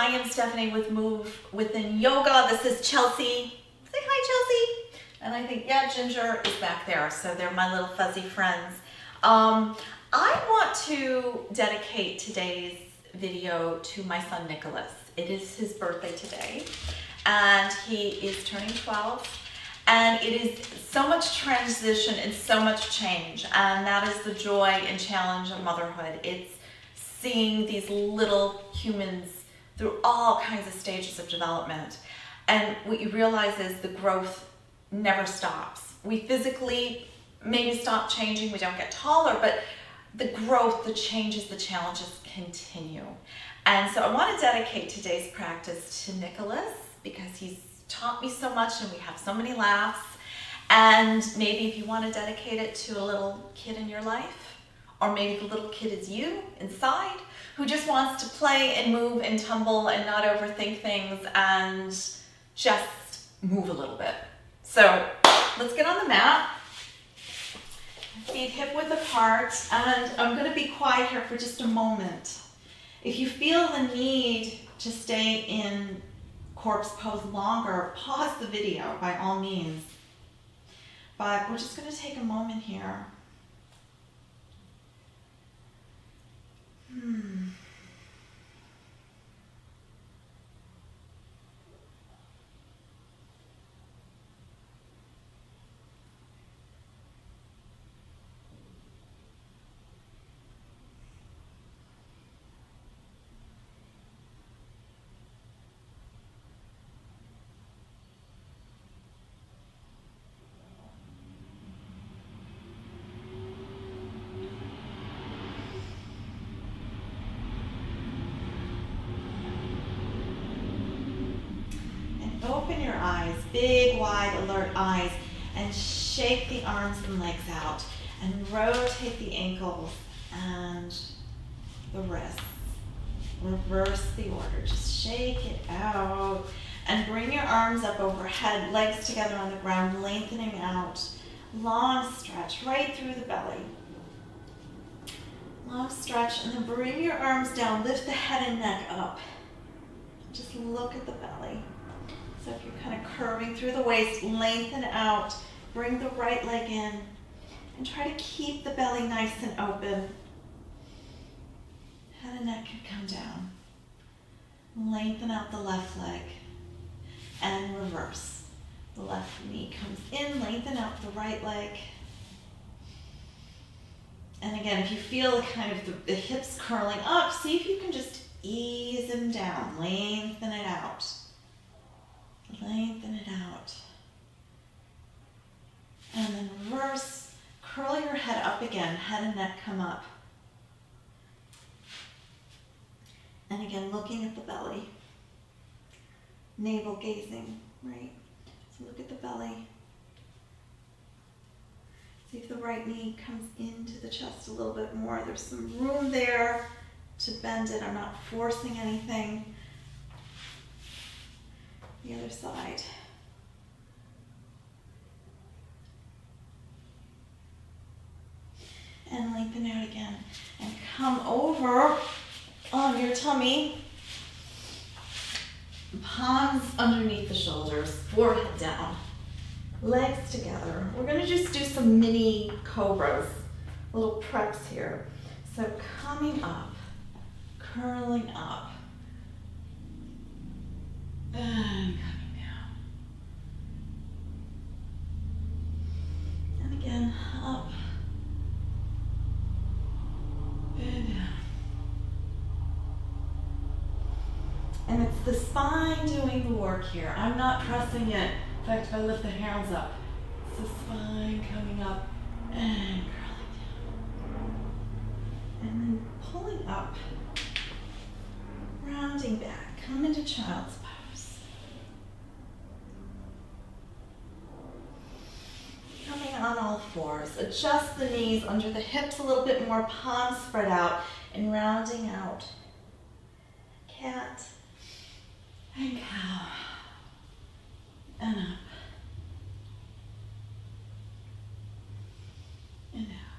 I am Stephanie with Move Within Yoga. This is Chelsea. Say hi, Chelsea. And I think, yeah, Ginger is back there. So they're my little fuzzy friends. I want to dedicate today's video to my son, Nicholas. It is his birthday today, and he is turning 12. And it is so much transition and so much change. And that is the joy and challenge of motherhood. It's seeing these little humans through all kinds of stages of development. And what you realize is the growth never stops. We physically maybe stop changing, we don't get taller, but the growth, the changes, the challenges continue. And so I want to dedicate today's practice to Nicholas because he's taught me so much and we have so many laughs. And maybe if you want to dedicate it to a little kid in your life, or maybe the little kid is you inside who just wants to play and move and tumble and not overthink things and just move a little bit. So let's get on the mat. Feet hip width apart, and I'm going to be quiet here for just a moment. If you feel the need to stay in corpse pose longer, pause the video by all means. But we're just going to take a moment here. Open your eyes, big, wide, alert eyes, and shake the arms and legs out, and rotate the ankles and the wrists. Reverse the order, just shake it out, and bring your arms up overhead, legs together on the ground, lengthening out, long stretch right through the belly. Long stretch, and then bring your arms down, lift the head and neck up. Just look at the belly. So if you're kind of curving through the waist, lengthen out, bring the right leg in, and try to keep the belly nice and open. Head and neck can come down. Lengthen out the left leg, and reverse. The left knee comes in, lengthen out the right leg. And again, if you feel kind of the hips curling up, see if you can just ease them down, lengthen it out. Lengthen it out. And then reverse, curl your head up again, head and neck come up. And again, looking at the belly. Navel gazing, right? So look at the belly. See if the right knee comes into the chest a little bit more. There's some room there to bend it. I'm not forcing anything. The other side. And lengthen out again. And come over on your tummy. Palms underneath the shoulders, forehead down. Legs together. We're going to just do some mini cobras, little preps here. So coming up, curling up. And coming down. And again, up. And down. And it's the spine doing the work here. I'm not pressing it. In fact, if I lift the hands up, it's the spine coming up and curling down. And then pulling up, rounding back. Come into child's pose. Coming on all fours. Adjust the knees under the hips a little bit more, palms spread out, and rounding out. Cat and cow. And up. And out.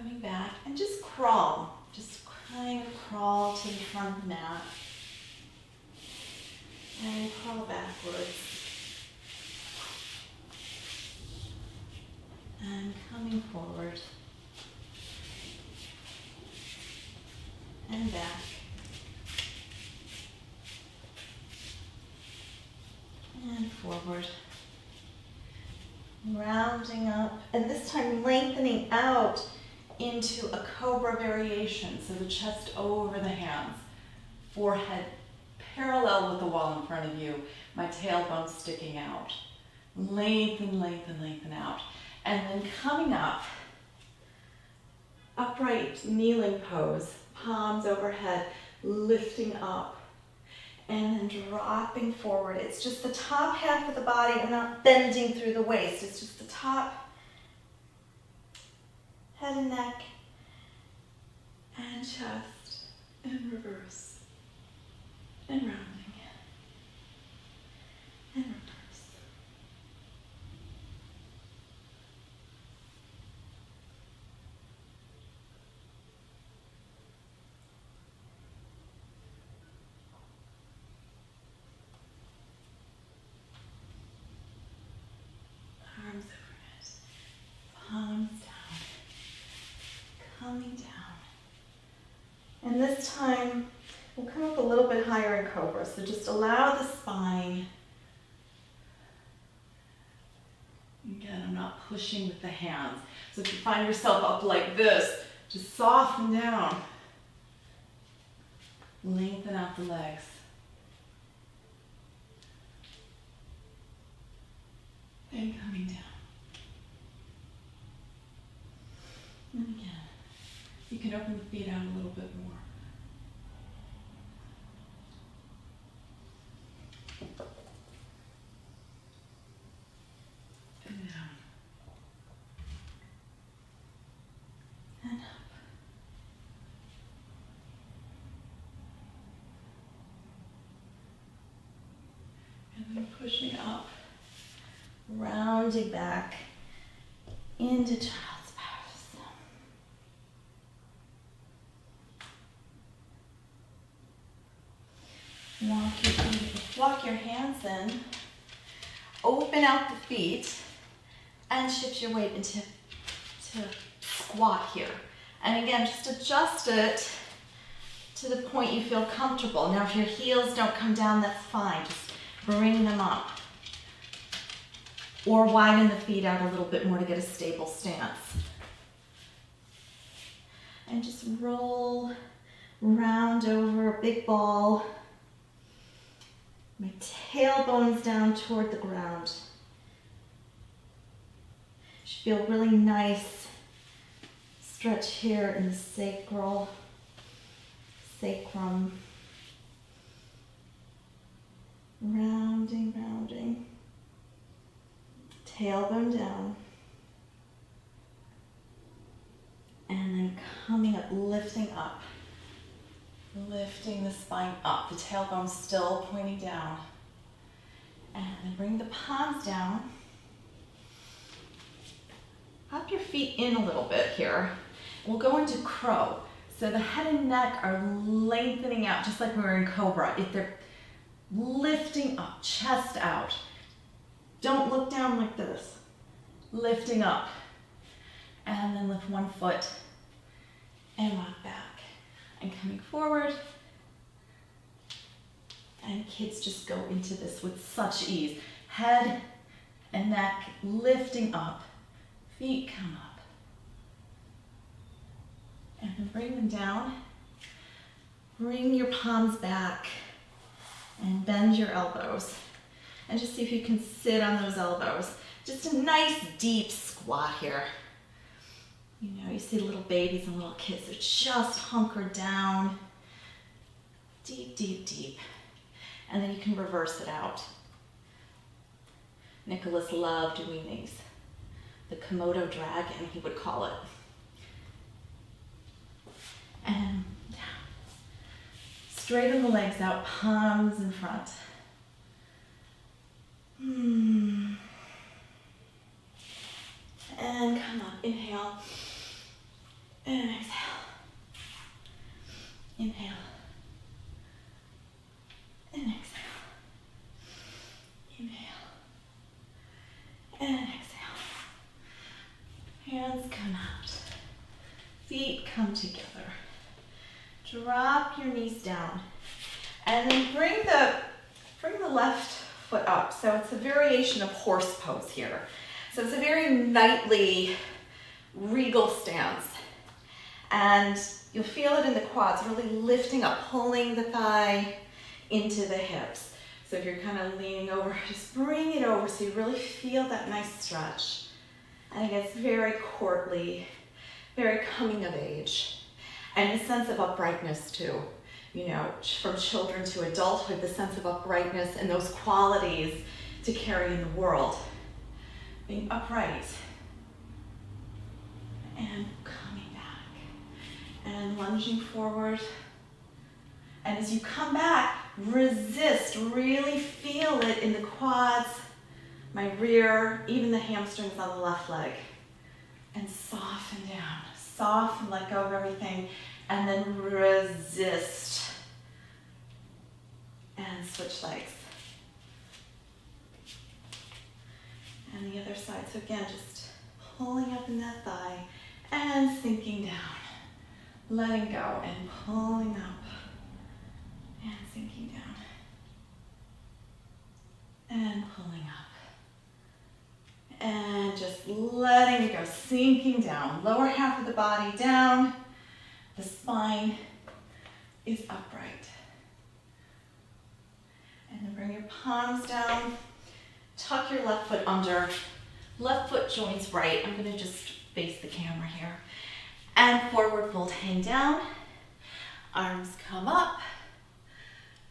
coming back and just crawl. Just kind of crawl to the front of the mat. And crawl backwards. And coming forward. And back. And forward. Rounding up, and this time lengthening out into a cobra variation. So the chest over the hands, forehead parallel with the wall in front of you, my tailbone sticking out. Lengthen, lengthen, lengthen out. And then coming up, upright kneeling pose, palms overhead, lifting up. And then dropping forward. It's just the top half of the body. I'm not bending through the waist. It's just the top, head and neck, and chest, and reverse, and rounding, and reverse. Arms overhead, palms down, coming down. And this time, we'll come up a little bit higher in Cobra. So just allow the spine. Again, I'm not pushing with the hands. So if you find yourself up like this, just soften down. Lengthen out the legs. And coming down. And again, you can open the feet out a little bit more. And down. And up. And then pushing up. Rounding back into child's pose. Walk your hands in. Open out the feet and shift your weight into squat here. And again, just adjust it to the point you feel comfortable. Now, if your heels don't come down, that's fine. Just bring them up. Or widen the feet out a little bit more to get a stable stance. And just roll, round over, big ball. My tailbone's down toward the ground. Should feel really nice stretch here in the sacrum. Rounding, rounding. Tailbone down. And then coming up, lifting up. Lifting the spine up. The tailbone still pointing down. And then bring the palms down. Hop your feet in a little bit here. We'll go into crow. So the head and neck are lengthening out just like we were in cobra. If they're lifting up, chest out. Don't look down like this. Lifting up. And then lift one foot and walk back. And coming forward. And kids just go into this with such ease. Head and neck lifting up. Feet come up. And then bring them down. Bring your palms back. And bend your elbows. And just see if you can sit on those elbows. Just a nice deep squat here. You know, you see little babies and little kids, they're just hunkered down. Deep, deep, deep. And then you can reverse it out. Nicholas loved doing these. The Komodo dragon, he would call it. And down. Straighten the legs out, palms in front. And come up, inhale. And exhale. Inhale. And exhale. Inhale. And exhale. Hands come out. Feet come together. Drop your knees down. And then bring the left foot up. So it's a variation of horse pose here. So it's a very knightly, regal stance. And you'll feel it in the quads, really lifting up, pulling the thigh into the hips. So if you're kind of leaning over, just bring it over so you really feel that nice stretch. And it gets very courtly, very coming of age. And a sense of uprightness too. You know, from children to adulthood, the sense of uprightness and those qualities to carry in the world. Being upright and coming back and lunging forward. And as you come back, resist, really feel it in the quads, my rear, even the hamstrings on the left leg. And soften down, soften, let go of everything, and then resist. And switch legs. And the other side. So again, just pulling up in that thigh and sinking down. Letting go and pulling up and sinking down. And pulling up. And just letting it go, sinking down. Lower half of the body down. The spine is upright. And then bring your palms down. Tuck your left foot under. Left foot joins right. I'm going to just face the camera here. And forward fold, hang down. Arms come up.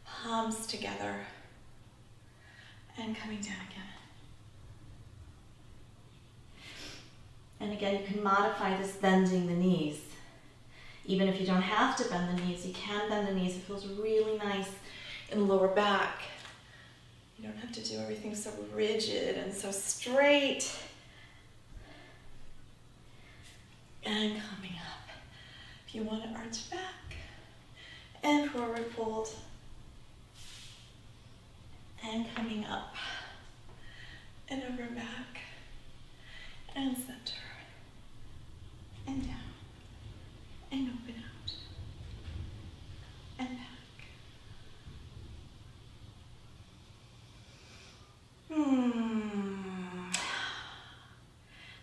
Palms together. And coming down again. And again, you can modify this bending the knees. Even if you don't have to bend the knees, you can bend the knees. It feels really nice in the lower back. You don't have to do everything so rigid and so straight. And coming up. If you want to arch back and forward fold. And coming up and over back and center and down and open out and back.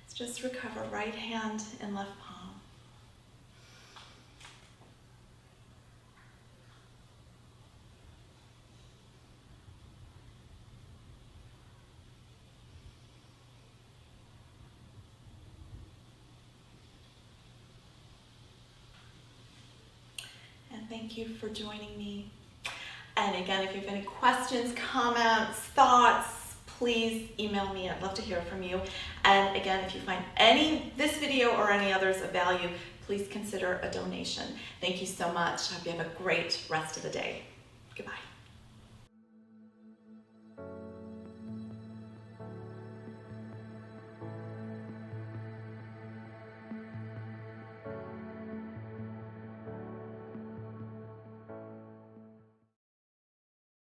Let's just recover right hand and left palm. And thank you for joining me. And again, if you have any questions, comments, thoughts, please email me. I'd love to hear from you. And again, if you find this video or any others of value, please consider a donation. Thank you so much. I hope you have a great rest of the day. Goodbye.